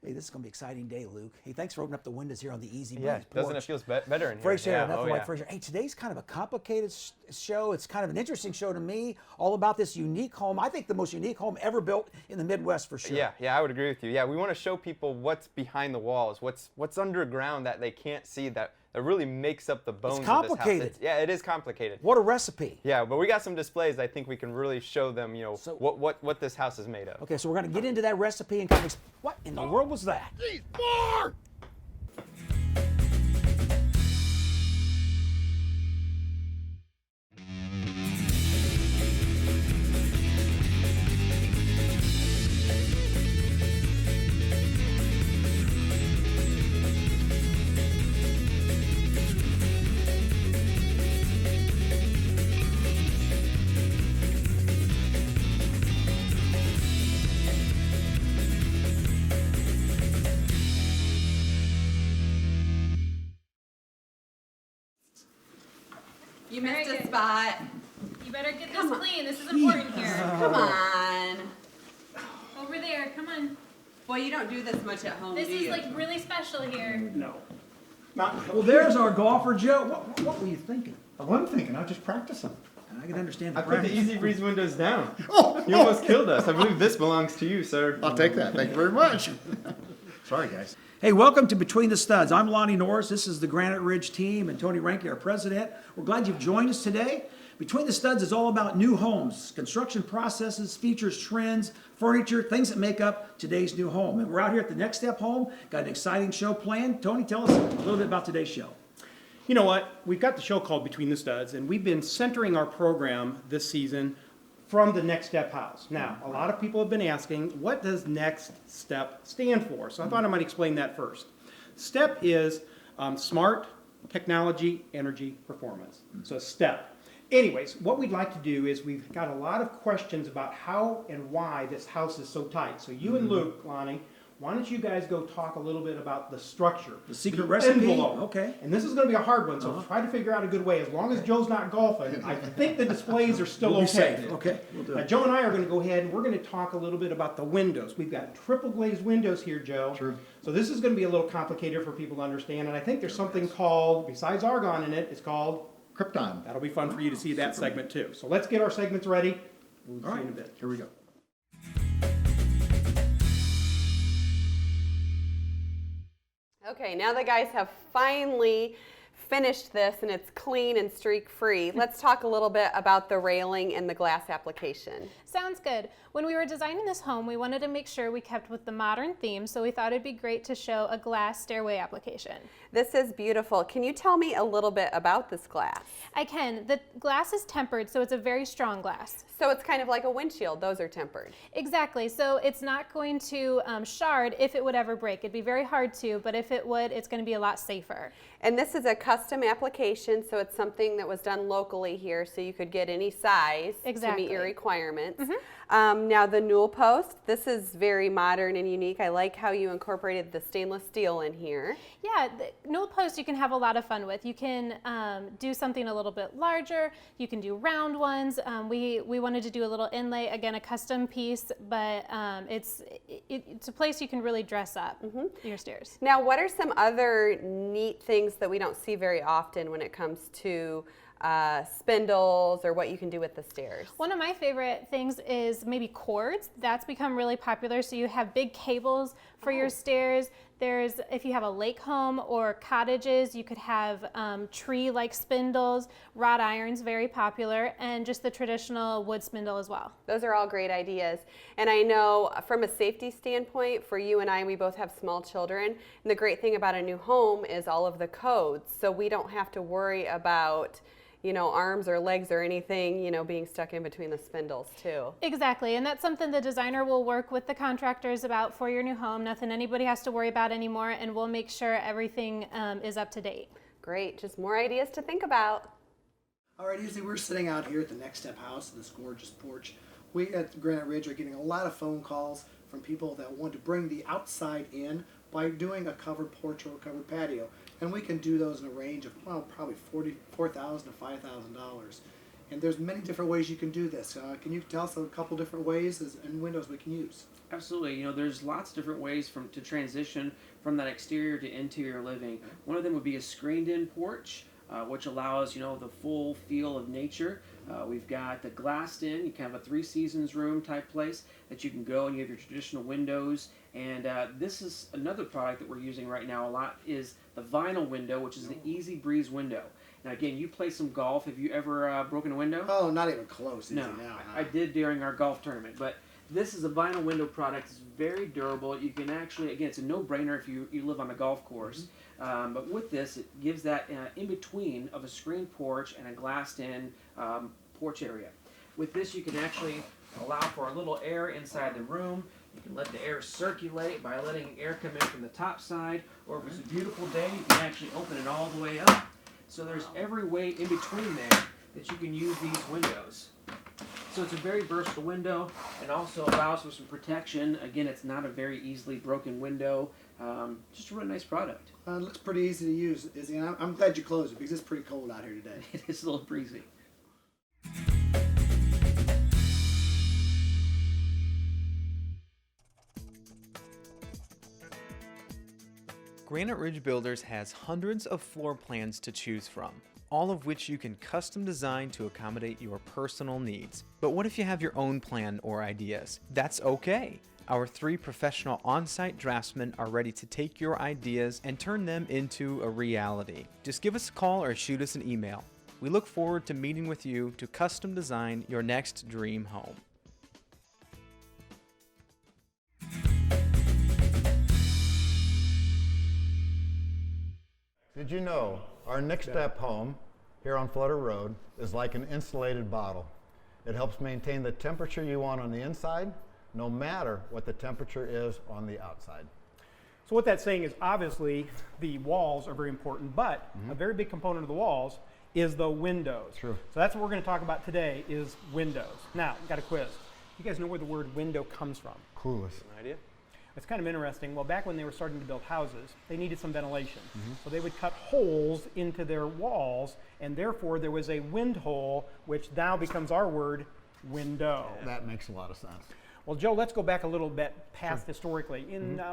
Hey, this is going to be an exciting day, Luke. Hey, thanks for opening up the windows here on the Easy Breeze Yeah, porch. doesn't it feel better in here? Fresh air, Yeah, nothing oh, like yeah. fresh air. Hey, today's kind of a complicated show. It's kind of an interesting show to me, all about this unique home. I think the most unique home ever built in the Midwest for sure. Yeah, I would agree with you. Yeah, we want to show people what's behind the walls, what's underground that they can't see that really makes up the bones It's of this complicated. house. Yeah, it is complicated. What a recipe. Yeah, but we got some displays I think we can really show them, So- what this house is made of. Okay, so we're going to get into that recipe and kind of what in the world was that? These more! You missed a spot. You better get this clean. This is important here. Come on. Over there. Come on. Boy, you don't do this much at home, This do is you? like really special here. No. Well, there's our golfer, Joe. What were you thinking? I wasn't thinking, I was just practicing. I can understand the I put the practice. Easy Breeze windows down. Oh, You almost killed us. I believe this belongs to you, sir. I'll take that. Thank you very much. Sorry, guys. Hey, welcome to Between the Studs. I'm Lonnie Norris. This is the Granite Ridge team and Tony Ranke, our president. We're glad you've joined us today. Between the Studs is all about new homes, construction processes, features, trends, furniture, things that make up today's new home. And we're out here at the Next Step Home. Got an exciting show planned. Tony, tell us a little bit about today's show. You know what? We've got the show called Between the Studs, and we've been centering our program this season from the Next Step House. Now, a lot of people have been asking, what does Next Step stand for? So I thought I might explain that first. STEP is smart, technology, energy, performance. So STEP. Anyways, what we'd like to do is we've got a lot of questions about how and why this house is so tight. So you and Luke, Lonnie, why don't you guys go talk a little bit about the structure? The secret recipe? envelope. Okay. And this is going to be a hard one, so try to figure out a good way. As long as Joe's not golfing, I think the displays are still We'll be okay. safe. Okay, we'll do it. Joe and I are going to go ahead and we're going to talk a little bit about the windows. We've got triple glazed windows here, Joe. True. So this is going to be a little complicated for people to understand. And I think there's something called, besides argon in it, it's called, Krypton. that'll be fun for you to see that segment too. So let's get our segments ready. We'll All see you in right. a bit. Here we go. Okay, now the guys have finally finished this and it's clean and streak free. Let's talk a little bit about the railing and the glass application. Sounds good. When we were designing this home, we wanted to make sure we kept with the modern theme, so we thought it'd be great to show a glass stairway application. This is beautiful. Can you tell me a little bit about this glass? I can. The glass is tempered, so it's a very strong glass. So it's kind of like a windshield. Those are tempered. Exactly. So it's not going to shard if it would ever break. It'd be very hard to, but if it would, it's going to be a lot safer. And this is a custom application, so it's something that was done locally here, so you could get any size to meet your requirements. Now the newel post, this is very modern and unique. I like how you incorporated the stainless steel in here. Yeah, the newel post you can have a lot of fun with. You can do something a little bit larger. You can do round ones. We wanted to do a little inlay, again, a custom piece, but it's a place you can really dress up your stairs. Now, what are some other neat things that we don't see very often when it comes to spindles or what you can do with the stairs? One of my favorite things is maybe cords. That's become really popular. So you have big cables for your stairs. There's, if you have a lake home or cottages, you could have tree-like spindles, wrought irons, very popular, and just the traditional wood spindle as well. Those are all great ideas. And I know from a safety standpoint, for you and I, we both have small children. And the great thing about a new home is all of the codes. So we don't have to worry about arms or legs or anything, being stuck in between the spindles too. Exactly, and that's something the designer will work with the contractors about for your new home. Nothing anybody has to worry about anymore, and we'll make sure everything is up to date. Great, just more ideas to think about. All right, Izzy, we're sitting out here at the Next Step House, this gorgeous porch. We at Granite Ridge are getting a lot of phone calls from people that want to bring the outside in by doing a covered porch or a covered patio. And we can do those in a range of, probably $4,000 to $5,000. And there's many different ways you can do this. Can you tell us a couple different ways and windows we can use? Absolutely. You know, there's lots of different ways to transition from that exterior to interior living. One of them would be a screened-in porch, which allows, you know, the full feel of nature. We've got the glassed-in, you can have a three seasons room type place that you can go and you have your traditional windows. And this is another product that we're using right now a lot is the vinyl window, which is the Easy Breeze window. Now again, you play some golf. Have you ever broken a window? Oh, not even close. No, I did during our golf tournament, but this is a vinyl window product. It's very durable. You can actually, again, it's a no-brainer if you live on a golf course. But with this, it gives that in-between of a screened porch and a glassed-in porch area. With this, you can actually allow for a little air inside the room. You can let the air circulate by letting air come in from the top side, or if it's a beautiful day, you can actually open it all the way up. So there's every way in between there that you can use these windows. So it's a very versatile window and also allows for some protection. Again, it's not a very easily broken window. Just a really nice product. It looks pretty easy to use, Izzy, and I'm glad you closed it because it's pretty cold out here today. It is a little breezy. Granite Ridge Builders has hundreds of floor plans to choose from, all of which you can custom design to accommodate your personal needs. But what if you have your own plan or ideas? That's okay. Our 3 professional on-site draftsmen are ready to take your ideas and turn them into a reality. Just give us a call or shoot us an email. We look forward to meeting with you to custom design your next dream home. Did you know our next step home here on Flutter Road is like an insulated bottle? It helps maintain the temperature you want on the inside, no matter what the temperature is on the outside. So what that's saying is obviously the walls are very important, but a very big component of the walls is the windows. True. So that's what we're going to talk about today is windows. Now, we've got a quiz. You guys know where the word window comes from? Clueless. An idea? It's kind of interesting. Well, back when they were starting to build houses, they needed some ventilation. So they would cut holes into their walls, and therefore there was a wind hole, which now becomes our word, window. That makes a lot of sense. Well, Joe, let's go back a little bit past historically.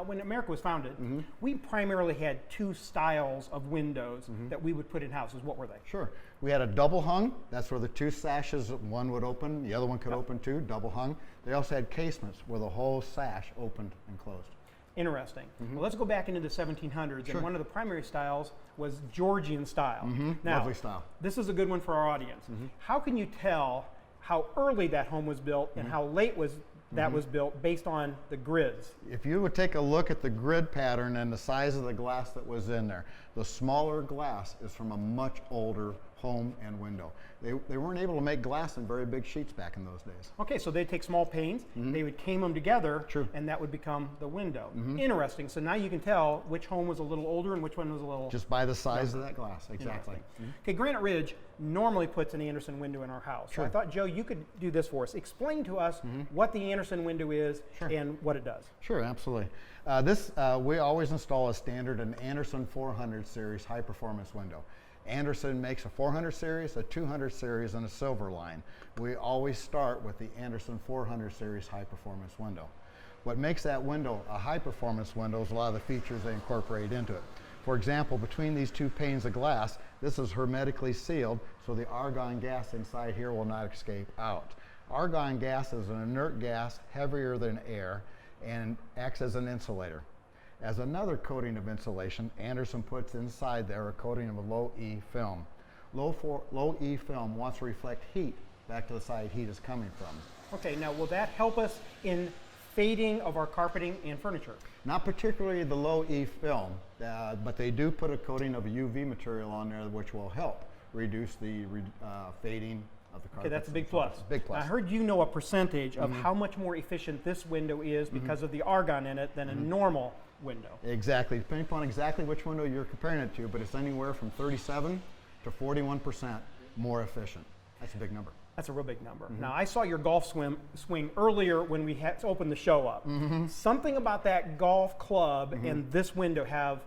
When America was founded, we primarily had 2 styles of windows that we would put in houses. What were they? Sure. We had a double hung. That's where the 2 sashes, one would open, the other one could open too, double hung. They also had casements where the whole sash opened and closed. Interesting. Well, let's go back into the 1700s, and one of the primary styles was Georgian style. Now, Lovely style. this is a good one for our audience. How can you tell how early that home was built and how late that was built based on the grids? If you would take a look at the grid pattern and the size of the glass that was in there, the smaller glass is from a much older home and window. They weren't able to make glass in very big sheets back in those days. Okay, so they'd take small panes, they would cane them together, True. and that would become the window. Interesting. So now you can tell which home was a little older and which one was a little... Just by the size of that glass, exactly. Okay, Granite Ridge normally puts an Anderson window in our house. So I thought, Joe, you could do this for us. Explain to us what the Anderson window is and what it does. Sure, absolutely. We always install a standard, an Anderson 400 series high performance window. Anderson makes a 400 series, a 200 series, and a silver line. We always start with the Anderson 400 series high performance window. What makes that window a high performance window is a lot of the features they incorporate into it. For example, between these 2 panes of glass, this is hermetically sealed, so the argon gas inside here will not escape out. Argon gas is an inert gas, heavier than air, and acts as an insulator. As another coating of insulation, Anderson puts inside there a coating of a low E film. Low E film wants to reflect heat back to the side heat is coming from. Okay, now will that help us in fading of our carpeting and furniture? Not particularly the low E film, but they do put a coating of a UV material on there which will help reduce the fading of the carpet. Okay, that's a big plus. Big plus. I heard you know a percentage of how much more efficient this window is because of the argon in it than a normal window. Exactly, depending upon exactly which window you're comparing it to, but it's anywhere from 37 to 41% more efficient. That's a big number. That's a real big number. Now, I saw your golf swing earlier when we had opened the show up. Something about that golf club and this window have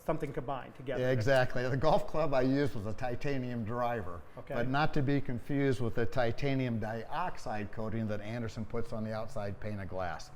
something combined together. Yeah, exactly. The golf club I used was a titanium driver, but not to be confused with the titanium dioxide coating that Anderson puts on the outside pane of glass.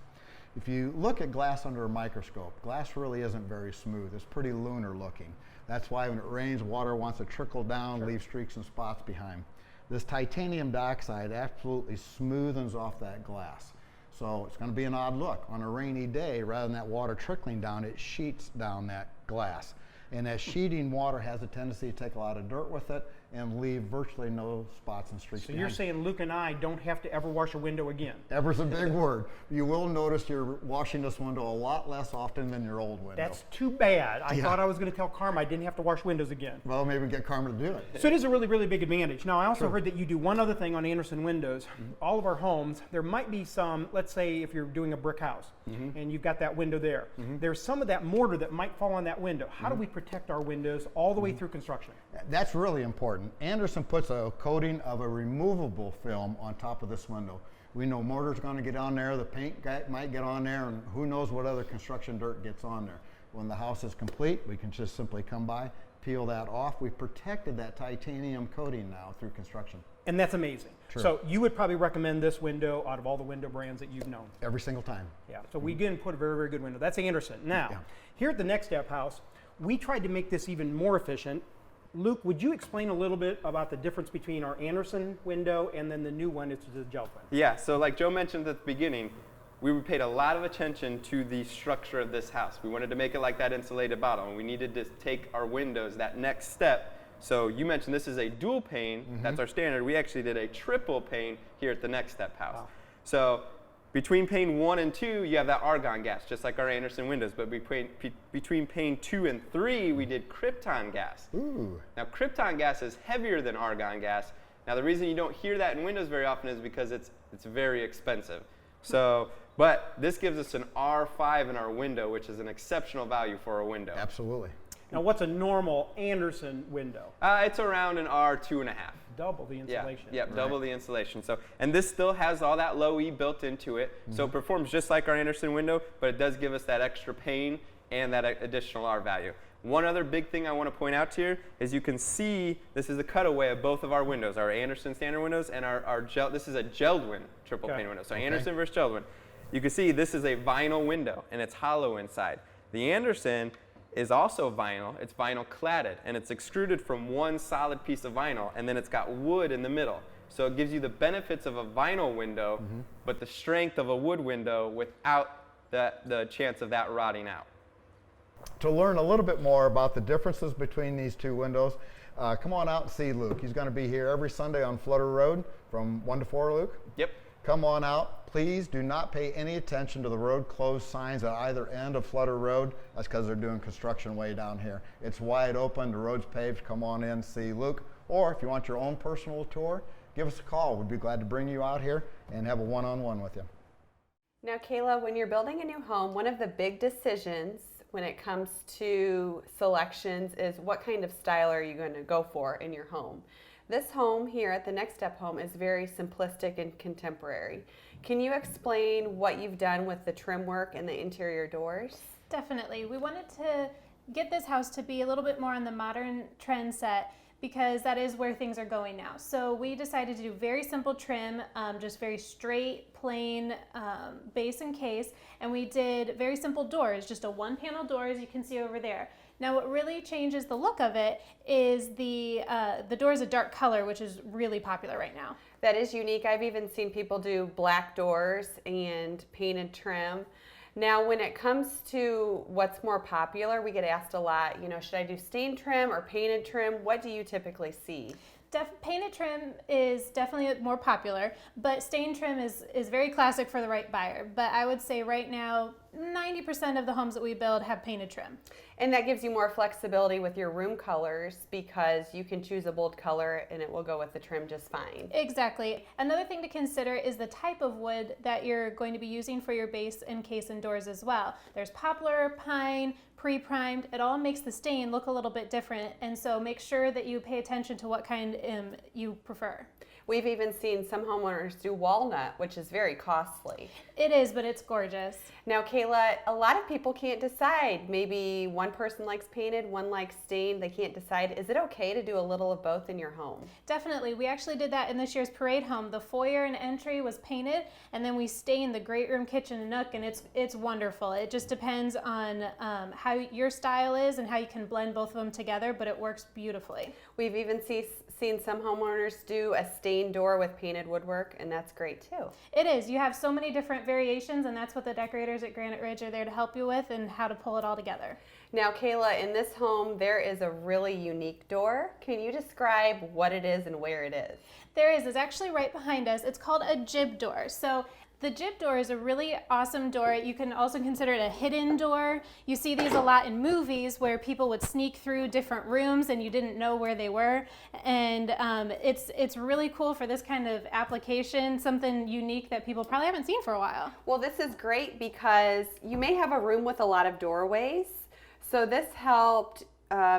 If you look at glass under a microscope, glass really isn't very smooth. It's pretty lunar looking. That's why when it rains, water wants to trickle down, leave streaks and spots behind. This titanium dioxide absolutely smoothens off that glass. So it's going to be an odd look. On a rainy day, rather than that water trickling down, it sheets down that glass. And that sheeting water has a tendency to take a lot of dirt with it and leave virtually no spots and streaks So behind. you're saying Luke and I don't have to ever wash a window again? Ever's a big word. You will notice you're washing this window a lot less often than your old window. That's too bad. I Yeah. thought I was going to tell Karma I didn't have to wash windows again. Well, maybe get Carmen to do it. So it is a really, really big advantage. Now, I also heard that you do one other thing on Anderson windows. All of our homes, there might be some, let's say if you're doing a brick house and you've got that window there, there's some of that mortar that might fall on that window. How do we protect our windows all the way through construction? That's really important. Anderson puts a coating of a removable film on top of this window. We know mortar's going to get on there, the paint might get on there, and who knows what other construction dirt gets on there. When the house is complete, we can just simply come by, peel that off. We've protected that titanium coating now through construction. And that's amazing. True. So you would probably recommend this window out of all the window brands that you've known. Every single time. Yeah, so we didn't put a very, very good window. That's Anderson. Now, Yeah. here at the Next Step House, we tried to make this even more efficient. Luke, would you explain a little bit about the difference between our Anderson window and then the new one, it's the gel one? Yeah, so like Joe mentioned at the beginning, we paid a lot of attention to the structure of this house. We wanted to make it like that insulated bottom, and we needed to take our windows that next step. So you mentioned this is a dual pane, that's our standard. We actually did a triple pane here at the Next Step House. Wow. So between pane 1 and 2, you have that argon gas, just like our Anderson windows, but between pane 2 and 3, we did krypton gas. Ooh. Now, krypton gas is heavier than argon gas. Now, the reason you don't hear that in windows very often is because it's very expensive. So, but this gives us an R5 in our window, which is an exceptional value for a window. Absolutely. Now, what's a normal Anderson window? It's around an R2.5. Double the insulation. Yeah, double the insulation. So, and this still has all that low E built into it. So it performs just like our Anderson window, but it does give us that extra pane and that additional R value. One other big thing I want to point out here is you can see this is a cutaway of both of our windows, our Anderson standard windows and our gel. This is a Geldwin triple pane window. So Anderson versus Geldwin. You can see this is a vinyl window and it's hollow inside. The Anderson is also vinyl. It's vinyl cladded and it's extruded from one solid piece of vinyl, and then it's got wood in the middle. So it gives you the benefits of a vinyl window, but the strength of a wood window without the chance of that rotting out. To learn a little bit more about the differences between these two windows, come on out and see Luke. He's going to be here every Sunday on Flutter Road from 1 to 4, Luke. Yep. Come on out. Please do not pay any attention to the road closed signs at either end of Flutter Road. That's because they're doing construction way down here. It's wide open, the road's paved. Come on in, see Luke. Or if you want your own personal tour, give us a call. We'd be glad to bring you out here and have a one-on-one with you. Now, Kayla, when you're building a new home, one of the big decisions when it comes to selections is what kind of style are you going to go for in your home. This home here at the Next Step Home is very simplistic and contemporary. Can you explain what you've done with the trim work and the interior doors? Definitely. We wanted to get this house to be a little bit more on the modern trend set because that is where things are going now. So we decided to do very simple trim, just very straight, plain base and case, and we did very simple doors, just a one-panel door as you can see over there. Now what really changes the look of it is the door is a dark color, which is really popular right now. That is unique. I've even seen people do black doors and painted trim. Now, when it comes to what's more popular, we get asked a lot, you know, should I do stain trim or painted trim? What do you typically see? Painted trim is definitely more popular, but stain trim is very classic for the right buyer. But I would say right now, 90% of the homes that we build have painted trim. And that gives you more flexibility with your room colors because you can choose a bold color and it will go with the trim just fine. Exactly. Another thing to consider is the type of wood that you're going to be using for your base and case and doors as well. There's poplar, pine, pre-primed. It all makes the stain look a little bit different, and so make sure that you pay attention to what kind you prefer. We've even seen some homeowners do walnut, which is very costly. It is, but it's gorgeous. Now, Kayla, a lot of people can't decide. Maybe one person likes painted, one likes stained. They can't decide. Is it okay to do a little of both in your home? Definitely. We actually did that in this year's parade home. The foyer and entry was painted, and then we stained the great room, kitchen, and nook, and it's wonderful. It just depends on how your style is and how you can blend both of them together, but it works beautifully. We've even seen some homeowners do a stained door with painted woodwork, and that's great too. It is. You have so many different variations, and that's what the decorators at Granite Ridge are there to help you with and how to pull it all together. Now, Kayla, in this home, there is a really unique door. Can you describe what it is and where it is? There is. It's actually right behind us. It's called a jib door. So the jib door is a really awesome door. You can also consider it a hidden door. You see these a lot in movies where people would sneak through different rooms and you didn't know where they were. And it's really cool for this kind of application, something unique that people probably haven't seen for a while. Well, this is great because you may have a room with a lot of doorways. So this helped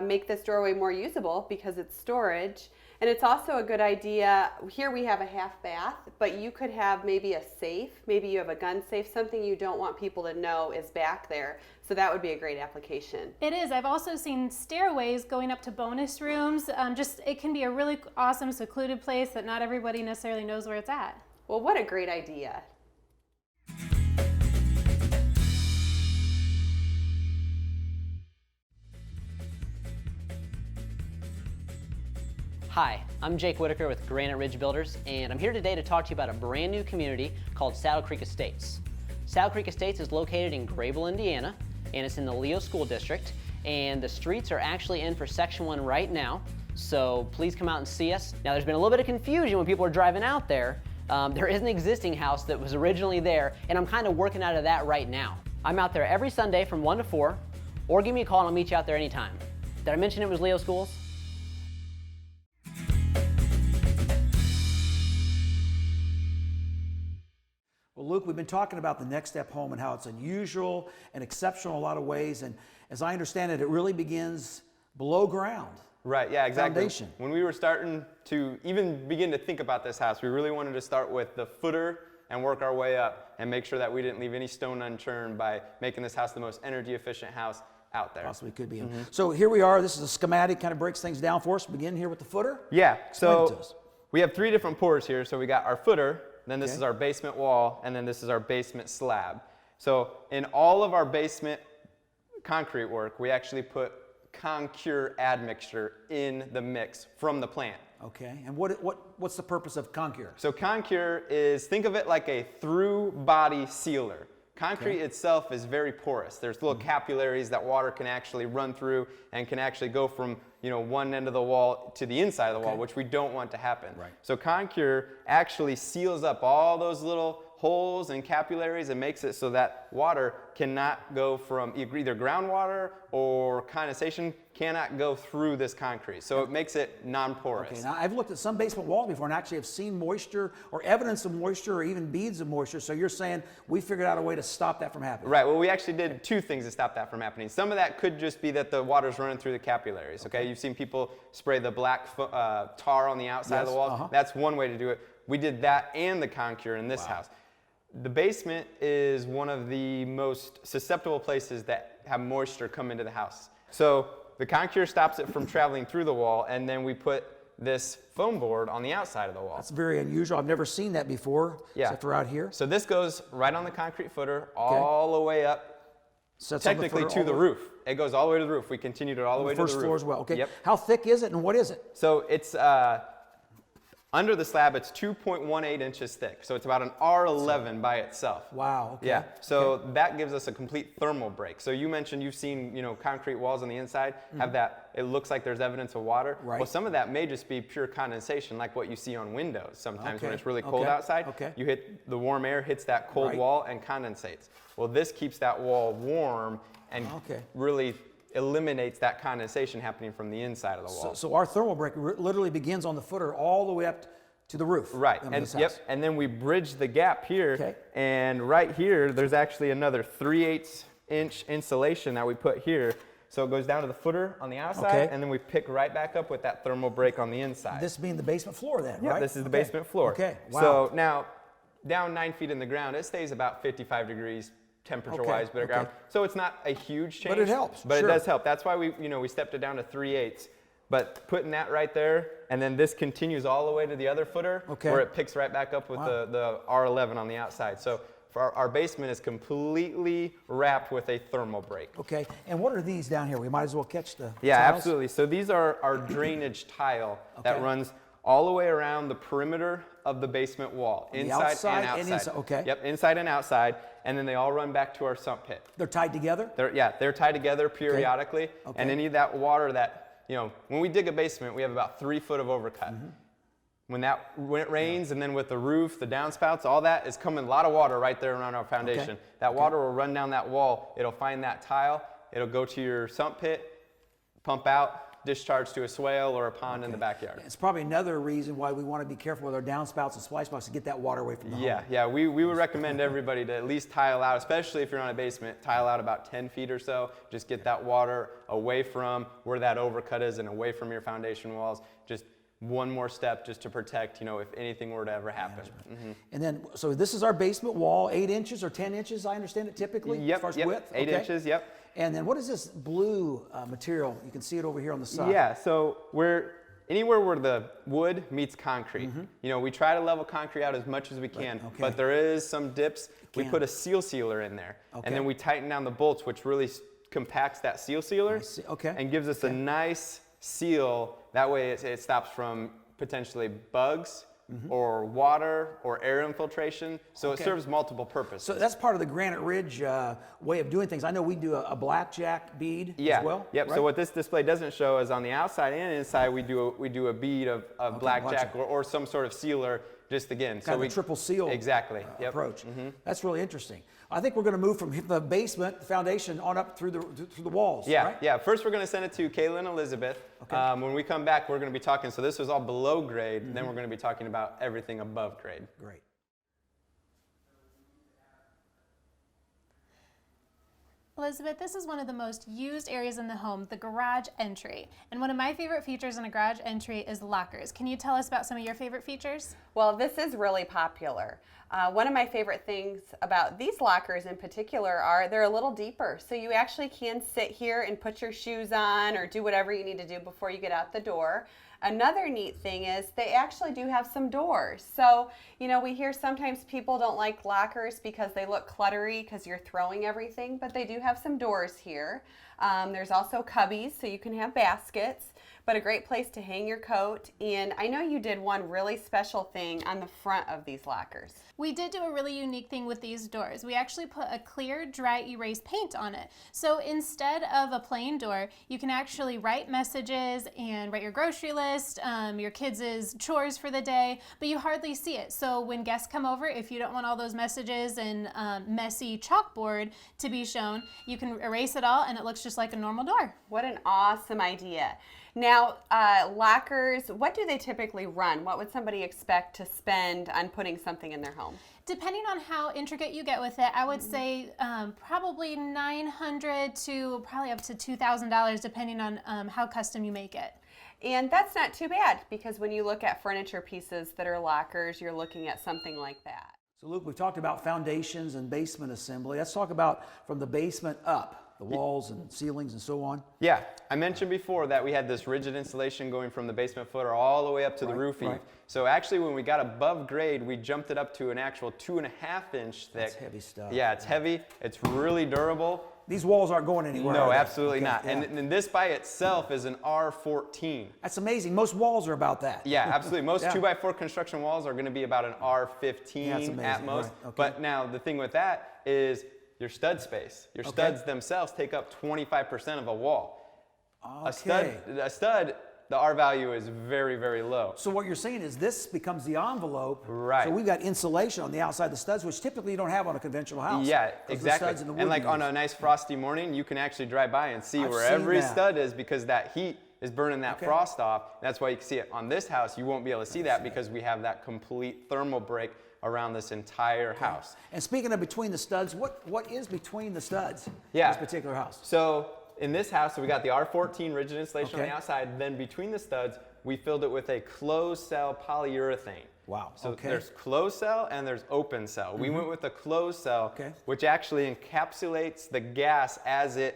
make this doorway more usable because it's storage. And it's also a good idea. Here we have a half bath, but you could have maybe a safe. Maybe you have a gun safe, something you don't want people to know is back there. So that would be a great application. It is. I've also seen stairways going up to bonus rooms. It can be a really awesome secluded place that not everybody necessarily knows where it's at. Well, what a great idea. Hi, I'm Jake Whitaker with Granite Ridge Builders, and I'm here today to talk to you about a brand new community called Saddle Creek Estates. Saddle Creek Estates is located in Grayville, Indiana, and it's in the Leo School District, and the streets are actually in for Section 1 right now, so please come out and see us. Now, there's been a little bit of confusion when people are driving out there. There is an existing house that was originally there, and I'm kind of working out of that right now. I'm out there every Sunday from 1 to 4, or give me a call and I'll meet you out there anytime. Did I mention it was Leo Schools? Well, Luke, we've been talking about the Next Step Home and how it's unusual and exceptional in a lot of ways. And as I understand it, it really begins below ground. Right, yeah, exactly. Foundation. When we were starting to even begin to think about this house, we really wanted to start with the footer and work our way up and make sure that we didn't leave any stone unturned by making this house the most energy efficient house out there. Possibly could be. So here we are. This is a schematic, kind of breaks things down for us. Begin here with the footer. Yeah, Explain it to so us. we have 3 different pours here. So we got our footer, then this Okay. is our basement wall, and then this is our basement slab. So in all of our basement concrete work, we actually put Concure admixture in the mix from the plant. Okay. And what's the purpose of Concure? So Concure is, think of it like a through body sealer. Concrete itself is very porous. There's little capillaries that water can actually run through and can actually go from one end of the wall to the inside of the wall, which we don't want to happen. Right. So Concure actually seals up all those little holes and capillaries and makes it so that water cannot go from either groundwater or condensation cannot go through this concrete. So it makes it non-porous. Okay, now I've looked at some basement walls before and actually have seen moisture or evidence of moisture or even beads of moisture. So you're saying we figured out a way to stop that from happening. Right, well we actually did 2 things to stop that from happening. Some of that could just be that the water's running through the capillaries, okay? You've seen people spray the black tar on the outside of the wall. That's one way to do it. We did that and the Concure in this house. The basement is one of the most susceptible places that have moisture come into the house. So the Concure stops it from traveling through the wall, and then we put this foam board on the outside of the wall. That's very unusual. I've never seen that before, except for out here. So this goes right on the concrete footer all the way up, Sets on the technically footer to the roof. It goes all the way to the roof. We continued it all the way to the roof. First floor as well. Okay. Yep. How thick is it and what is it? So it's under the slab, it's 2.18 inches thick. So it's about an R11 by itself. Wow. Okay. Yeah. So that gives us a complete thermal break. So you mentioned you've seen, concrete walls on the inside have that. It looks like there's evidence of water. Right. Well, some of that may just be pure condensation, like what you see on windows. Sometimes when Okay. it's really cold Okay. outside, Okay. you hit the warm air hits that cold Right. wall and condensates. Well, this keeps that wall warm and really eliminates that condensation happening from the inside of the wall. So our thermal break literally begins on the footer all the way up to the roof. Right, of and this house. and then we bridge the gap here, Okay. and right here, there's actually another 3/8 inch insulation that we put here So it goes down to the footer on the outside, Okay. and then we pick right back up with that thermal break on the inside. This being the basement floor then, Yeah, right? this is the Okay. basement floor. Okay, wow. So now, down 9 feet in the ground, it stays about 55 degrees temperature-wise, Okay, ground. okay. So it's not a huge change. But it helps, But sure. it does help. That's why we stepped it down to 3/8. But putting that right there, and then this continues all the way to the other footer, Okay. where it picks right back up with Wow. the R11 on the outside. So for our basement is completely wrapped with a thermal break. Okay, and what are these down here? We might as well catch the Yeah, tiles. absolutely. So these are our drainage tile that Okay. runs all the way around the perimeter of the basement wall, The inside outside and and outside. inside, okay. Yep, inside and outside, and then they all run back to our sump pit. They're tied together? They're tied together periodically, Okay. and any of that water that, when we dig a basement, we have about 3 foot of overcut. Mm-hmm. When it rains, and then with the roof, the downspouts, all that is coming, a lot of water right there around our foundation. Okay. That water will run down that wall. It'll find that tile. It'll go to your sump pit, pump out, discharge to a swale or a pond in the backyard. It's probably another reason why we want to be careful with our downspouts and splice box to get that water away from the home. Yeah, we would recommend everybody to at least tile out, especially if you're on a basement, tile out about 10 feet or so. Just get that water away from where that overcut is and away from your foundation walls. Just one more step just to protect, if anything were to ever happen. And then, so this is our basement wall, 8 inches or 10 inches, I understand it typically, Yep, as far as yep, width? 8 Okay. inches, yep. And then what is this blue material? You can see it over here on the side. Yeah, so anywhere where the wood meets concrete. We try to level concrete out as much as we can, okay. but there is some dips. We can. put a seal sealer in there, Okay. and then we tighten down the bolts, which really compacts that seal sealer see. Okay. and gives us a nice seal. That way it stops from potentially bugs or water or air infiltration, so Okay. it serves multiple purposes. So that's part of the Granite Ridge way of doing things. I know we do a blackjack bead Yeah. as well. Yep. right? So what this display doesn't show is on the outside and inside we do a bead of blackjack blackjack. or some sort of sealer. Just again, Kind of a triple seal exactly yep. approach. That's really interesting. I think we're going to move from the basement, the foundation, on up through the walls. Yeah, right? yeah. First, we're going to send it to Kayla and Elizabeth. Okay. When we come back, we're going to be talking. So this was all below grade. Then we're going to be talking about everything above grade. Great. Elizabeth, this is one of the most used areas in the home, the garage entry. And one of my favorite features in a garage entry is lockers. Can you tell us about some of your favorite features? Well, this is really popular. One of my favorite things about these lockers in particular are they're a little deeper. So you actually can sit here and put your shoes on or do whatever you need to do before you get out the door. Another neat thing is they actually do have some doors. So, we hear sometimes people don't like lockers because they look cluttery because you're throwing everything, but they do have some doors here. There's also cubbies, so you can have baskets, but a great place to hang your coat. And I know you did one really special thing on the front of these lockers. We did do a really unique thing with these doors. We actually put a clear, dry erase paint on it. So instead of a plain door, you can actually write messages and write your grocery list, your kids' chores for the day, but you hardly see it. So when guests come over, if you don't want all those messages and messy chalkboard to be shown, you can erase it all and it looks just like a normal door. What an awesome idea. Now, lockers, what do they typically run? What would somebody expect to spend on putting something in their home? Depending on how intricate you get with it, I would say probably $900 to probably up to $2,000 depending on how custom you make it. And that's not too bad because when you look at furniture pieces that are lockers, you're looking at something like that. So Luke, we've talked about foundations and basement assembly. Let's talk about from the basement up, the walls and ceilings and so on. Yeah, I mentioned before that we had this rigid insulation going from the basement footer all the way up to the roof eave. right. So actually when we got above grade, we jumped it up to an actual 2.5 inch thick. That's heavy stuff. Yeah, it's heavy. It's really durable. These walls aren't going anywhere. No, are they? absolutely Okay, not. yeah. And this by itself is an R14. That's amazing. Most walls are about that. Yeah, absolutely. Most Yeah. 2x4 construction walls are going to be about an R15 Yeah, that's amazing. at most. Right, okay. But now the thing with that is your stud space. Your studs themselves take up 25% of a wall. Okay. A stud, the R value is very, very low. So what you're saying is this becomes the envelope. Right. So we've got insulation on the outside of the studs, which typically you don't have on a conventional house. Yeah, 'cause the exactly. studs and the wood And like you on use. a nice frosty morning, you can actually drive by and see I've where seen every that. stud is because that heat is burning that Okay. frost off. That's why you can see it. On this house, you won't be able to see that because we have that complete thermal break around this entire house. And speaking of between the studs, what is between the studs in Yeah. this particular house? So in this house, so we got the R14 rigid insulation on Okay. the outside. Then between the studs, we filled it with a closed cell polyurethane. Wow, So okay. there's closed cell and there's open cell. We went with the closed cell, Okay. which actually encapsulates the gas as it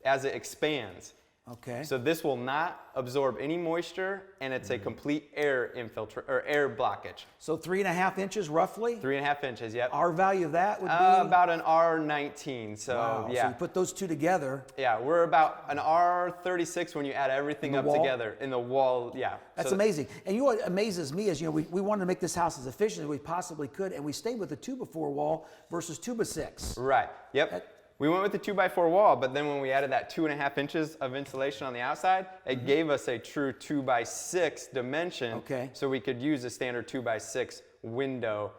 expands. Okay. So this will not absorb any moisture, and it's a complete air air blockage. So 3.5 inches roughly. 3.5 inches. Yep. Our value of that would be About an R19. So wow. yeah. So you put those two together. Yeah, we're about an R36 when you add everything In the up wall? together in the wall. Yeah. That's So- amazing. And you know what amazes me is, you know, we wanted to make this house as efficient as we possibly could, and we stayed with the 2x4 wall versus 2x6. Right. Yep. We went with the 2x4 wall, but then when we added that 2.5 inches of insulation on the outside, it gave us a true 2x6 dimension. Okay. So we could use a standard 2x6 window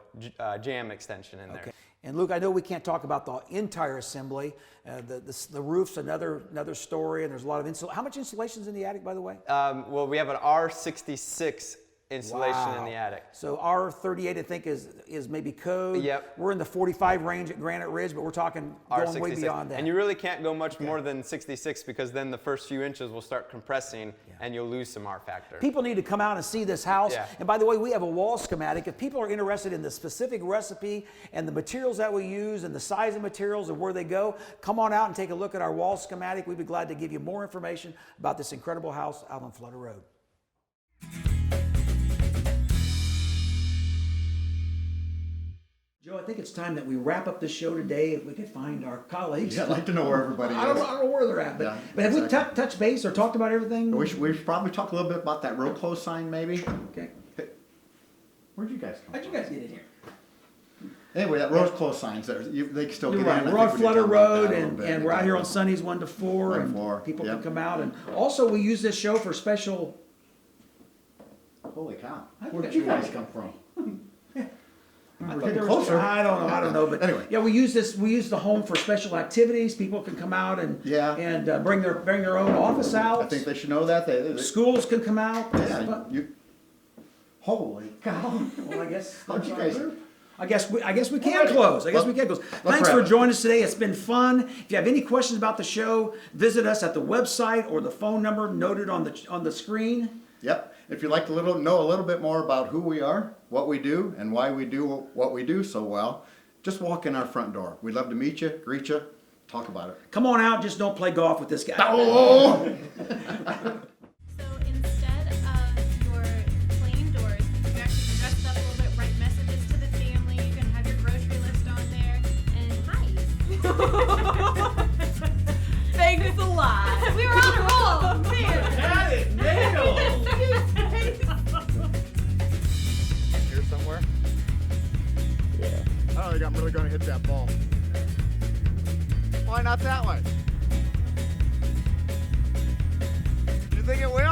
jam extension in there. Okay. And Luke, I know we can't talk about the entire assembly. The roof's another story, and there's a lot of insulation. How much insulation's in the attic, by the way? Well, we have an R66 insulation in the attic. So R38, I think, is maybe code. Yep. We're in the 45 range at Granite Ridge, but we're talking going way R66. beyond that. And you really can't go much more than 66 because then the first few inches will start compressing and you'll lose some R factor. People need to come out and see this house. Yeah. And by the way, we have a wall schematic. If people are interested in the specific recipe and the materials that we use and the size of materials and where they go, come on out and take a look at our wall schematic. We'd be glad to give you more information about this incredible house out on Flutter Road. Joe, I think it's time that we wrap up this show today. If we could find our colleagues. Yeah, I'd like to know where everybody I don't is. know where they're at, but, Yeah, but have we exactly. touched base or talked about everything? We should probably talk a little bit about that road close sign, maybe. Okay. Where'd you guys come How'd you from? guys get in here? Anyway, that road close signs there, they can still You're get right. in. I We're think on we Flutter can talk about Road, that a little bit. and we're out here on Exactly. Sundays 1 to 4, 1 to and 4, people can yep. come out. And also, we use this show for special. Holy cow! I Where'd think you that's guys come from? I We're thought getting there was- closer. I don't know, but Anyway. yeah, we use this. We use the home for special activities. People can come out and bring their own office out. I think they should know that. They Schools can come out. yeah, holy cow! Well, I guess. How'd you guys? I guess we can close. Let's Thanks wrap for it. joining us today. It's been fun. If you have any questions about the show, visit us at the website or the phone number noted on the screen. Yep. If you'd like to know a little bit more about who we are, what we do, and why we do what we do so well, just walk in our front door. We'd love to meet you, greet you, talk about it. Come on out. Just don't play golf with this guy. Oh! So instead of your plain doors, you actually dressed up a little bit, write messages to the family. You can have your grocery list on there, and hi. Thanks a lot. We were on a roll, man. Got it, nailed. Here somewhere? Yeah. I don't think I'm really going to hit that ball. Why not that way? You think it will?